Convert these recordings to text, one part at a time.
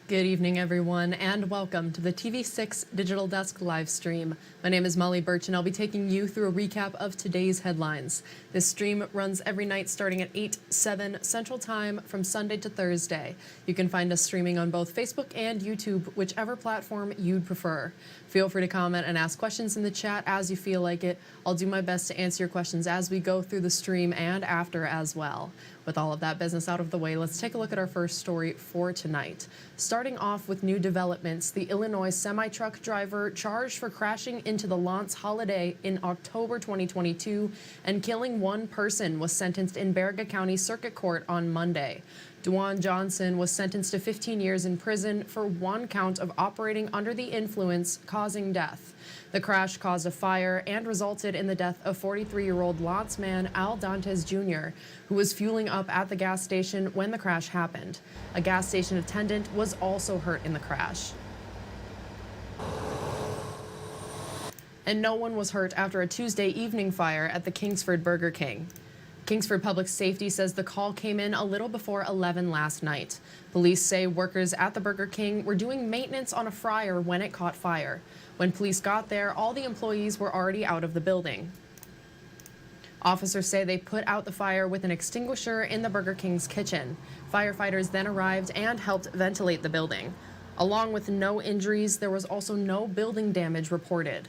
Good evening, everyone, and welcome to the TV6 Digital Desk live stream. My name is Molly Birch, and I'll be taking you through a recap of today's headlines. This stream runs every night starting at 8/7 Central Time from Sunday to Thursday. You can find us streaming on both Facebook and YouTube, whichever platform you'd prefer. Feel free to comment and ask questions in the chat as you feel like it. I'll do my best to answer your questions as we go through the stream and after as well. With all of that business out of the way, let's take a look at our first story for tonight. Starting off with new developments, the Illinois semi-truck driver charged for crashing into the Lance Holiday in October 2022 and killing one person was sentenced in Baraga County Circuit Court on Monday. Dwan Johnson was sentenced to 15 years in prison for one count of operating under the influence causing death. The crash caused a fire and resulted in the death of 43-year-old Lance man Al Dantes Jr., who was fueling up at the gas station when the crash happened. A gas station attendant was also hurt in the crash. And no one was hurt after a Tuesday evening fire at the Kingsford Burger King. Kingsford Public Safety says the call came in a little before 11 last night. Police say workers at the Burger King were doing maintenance on a fryer when it caught fire. When police got there, all the employees were already out of the building. Officers say they put out the fire with an extinguisher in the Burger King's kitchen. Firefighters then arrived and helped ventilate the building. Along with no injuries, there was also no building damage reported.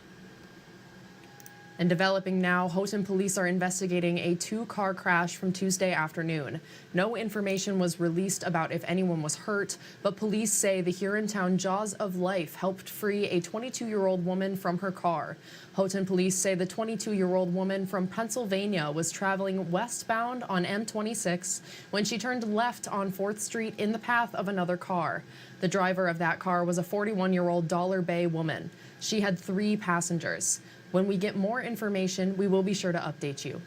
And developing now, Houghton police are investigating a two-car crash from Tuesday afternoon. No information was released about if anyone was hurt, but police say the Hurontown Jaws of Life helped free a 22-year-old woman from her car. Houghton police say the 22-year-old woman from Pennsylvania was traveling westbound on M26 when she turned left on 4th Street in the path of another car. The driver of that car was a 41-year-old Dollar Bay woman. She had 3 passengers. When we get more information, we will be sure to update you.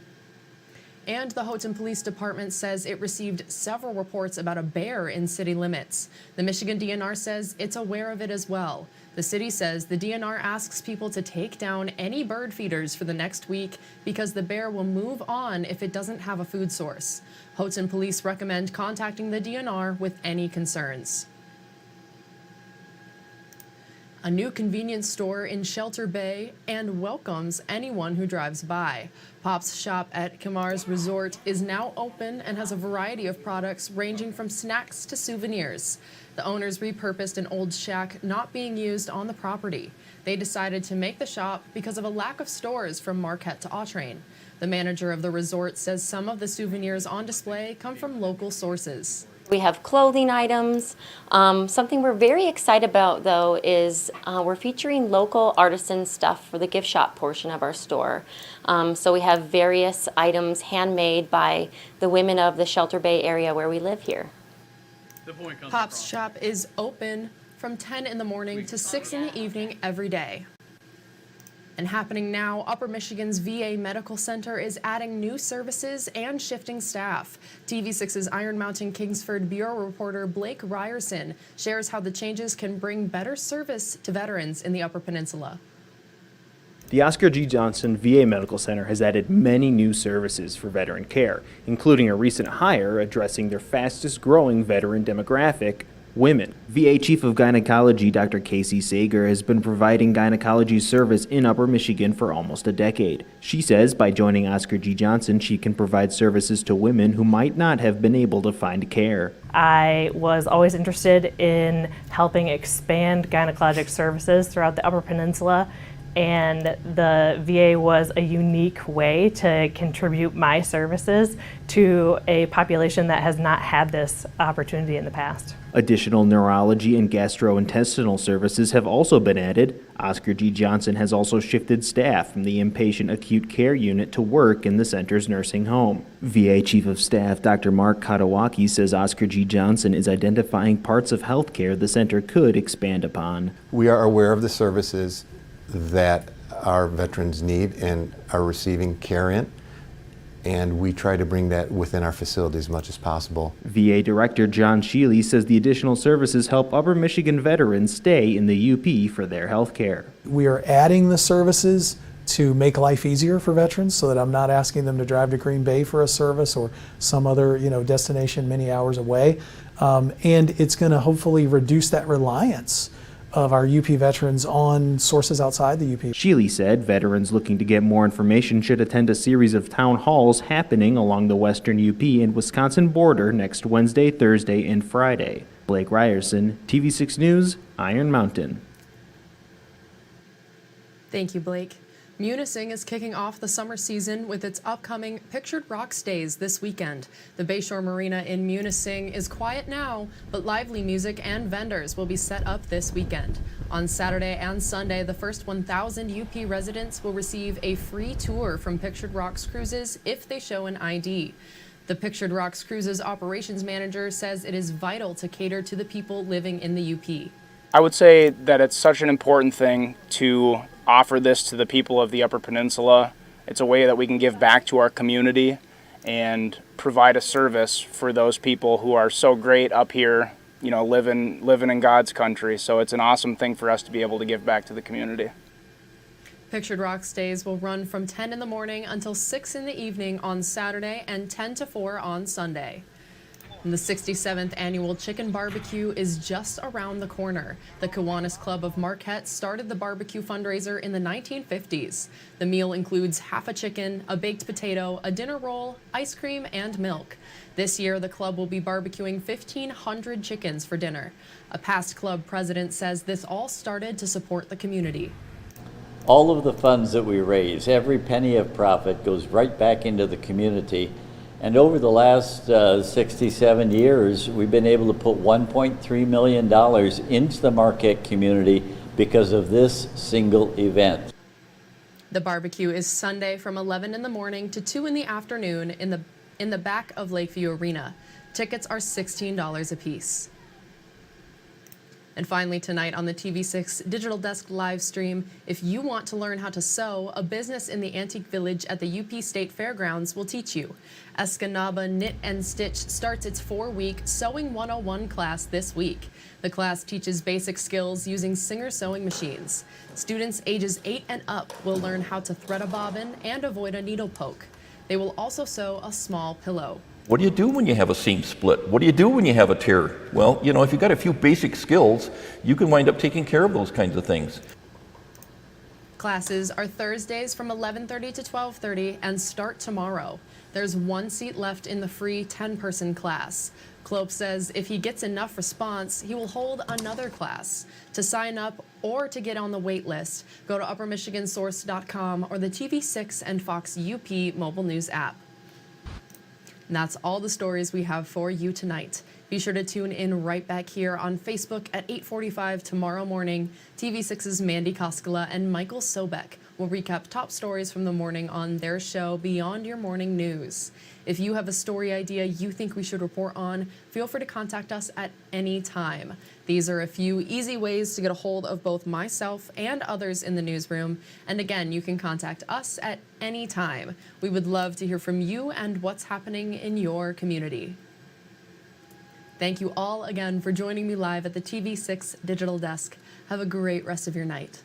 And the Houghton Police Department says it received several reports about a bear in city limits. The Michigan DNR says it's aware of it as well. The city says the DNR asks people to take down any bird feeders for the next week because the bear will move on if it doesn't have a food source. Houghton Police recommend contacting the DNR with any concerns. A new convenience store in Shelter Bay and welcomes anyone who drives by. Pop's shop at Kamar's Resort is now open and has a variety of products ranging from snacks to souvenirs. The owners repurposed an old shack not being used on the property. They decided to make the shop because of a lack of stores from Marquette to Autrain. The manager of the resort says some of the souvenirs on display come from local sources. We have clothing items. Something we're very excited about, though, is we're featuring local artisan stuff for the gift shop portion of our store. So we have various items handmade by the women of the Shelter Bay area where we live here. Pop's shop is open from 10 in the morning to 6 in the evening every day. And happening now, Upper Michigan's VA Medical Center is adding new services and shifting staff. TV6's Iron Mountain Kingsford Bureau reporter Blake Ryerson shares how the changes can bring better service to veterans in the Upper Peninsula. The Oscar G. Johnson VA Medical Center has added many new services for veteran care, including a recent hire addressing their fastest growing veteran demographic, women. VA Chief of Gynecology Dr. Casey Sager has been providing gynecology service in Upper Michigan for almost a decade. She says by joining Oscar G. Johnson, she can provide services to women who might not have been able to find care. I was always interested in helping expand gynecologic services throughout the Upper Peninsula, and the VA was a unique way to contribute my services to a population that has not had this opportunity in the past. Additional neurology and gastrointestinal services have also been added. Oscar G. Johnson has also shifted staff from the inpatient acute care unit to work in the center's nursing home. VA Chief of Staff Dr. Mark Katawaki says Oscar G. Johnson is identifying parts of healthcare the center could expand upon. We are aware of the services that our veterans need and are receiving care in, and we try to bring that within our facility as much as possible. VA Director John Sheely says the additional services help Upper Michigan veterans stay in the UP for their health care. We are adding the services to make life easier for veterans so that I'm not asking them to drive to Green Bay for a service or some other destination many hours away. And it's going to hopefully reduce that reliance of our UP veterans on sources outside the UP. Shealy said veterans looking to get more information should attend a series of town halls happening along the western UP and Wisconsin border next Wednesday, Thursday, and Friday. Blake Ryerson, TV6 News, Iron Mountain. Thank you, Blake. Munising is kicking off the summer season with its upcoming Pictured Rocks Days this weekend. The Bayshore Marina in Munising is quiet now, but lively music and vendors will be set up this weekend. On Saturday and Sunday, the first 1,000 UP residents will receive a free tour from Pictured Rocks Cruises if they show an ID. The Pictured Rocks Cruises operations manager says it is vital to cater to the people living in the UP. I would say that it's such an important thing to offer this to the people of the Upper Peninsula. It's a way that we can give back to our community and provide a service for those people who are so great up here, living in God's country. So it's an awesome thing for us to be able to give back to the community. Pictured Rocks Days will run from 10 in the morning until 6 in the evening on Saturday and 10 to 4 on Sunday. And the 67th annual Chicken Barbecue is just around the corner. The Kiwanis Club of Marquette started the barbecue fundraiser in the 1950s. The meal includes half a chicken, a baked potato, a dinner roll, ice cream, and milk. This year, the club will be barbecuing 1,500 chickens for dinner. A past club president says this all started to support the community. All of the funds that we raise, every penny of profit goes right back into the community. And over the last 67 years, we've been able to put $1.3 million into the Marquette community because of this single event. The barbecue is Sunday from 11 in the morning to 2 in the afternoon in the back of Lakeview Arena. Tickets are $16 apiece. And finally tonight on the TV6 Digital Desk live stream, if you want to learn how to sew, a business in the Antique Village at the UP State Fairgrounds will teach you. Escanaba Knit and Stitch starts its 4-week Sewing 101 class this week. The class teaches basic skills using Singer sewing machines. Students ages 8 and up will learn how to thread a bobbin and avoid a needle poke. They will also sew a small pillow. What do you do when you have a seam split? What do you do when you have a tear? Well, if you've got a few basic skills, you can wind up taking care of those kinds of things. Classes are Thursdays from 11:30 to 12:30 and start tomorrow. There's 1 seat left in the free 10-person class. Klope says if he gets enough response, he will hold another class. To sign up or to get on the wait list, go to uppermichigansource.com or the TV6 and Fox UP mobile news app. And that's all the stories we have for you tonight. Be sure to tune in right back here on Facebook at 8:45 tomorrow morning. TV6's Mandy Koskela and Michael Sobek will recap top stories from the morning on their show Beyond Your Morning News. If you have a story idea you think we should report on, feel free to contact us at any time. These are a few easy ways to get a hold of both myself and others in the newsroom. And again, you can contact us at any time. We would love to hear from you and what's happening in your community. Thank you all again for joining me live at the TV6 Digital Desk. Have a great rest of your night.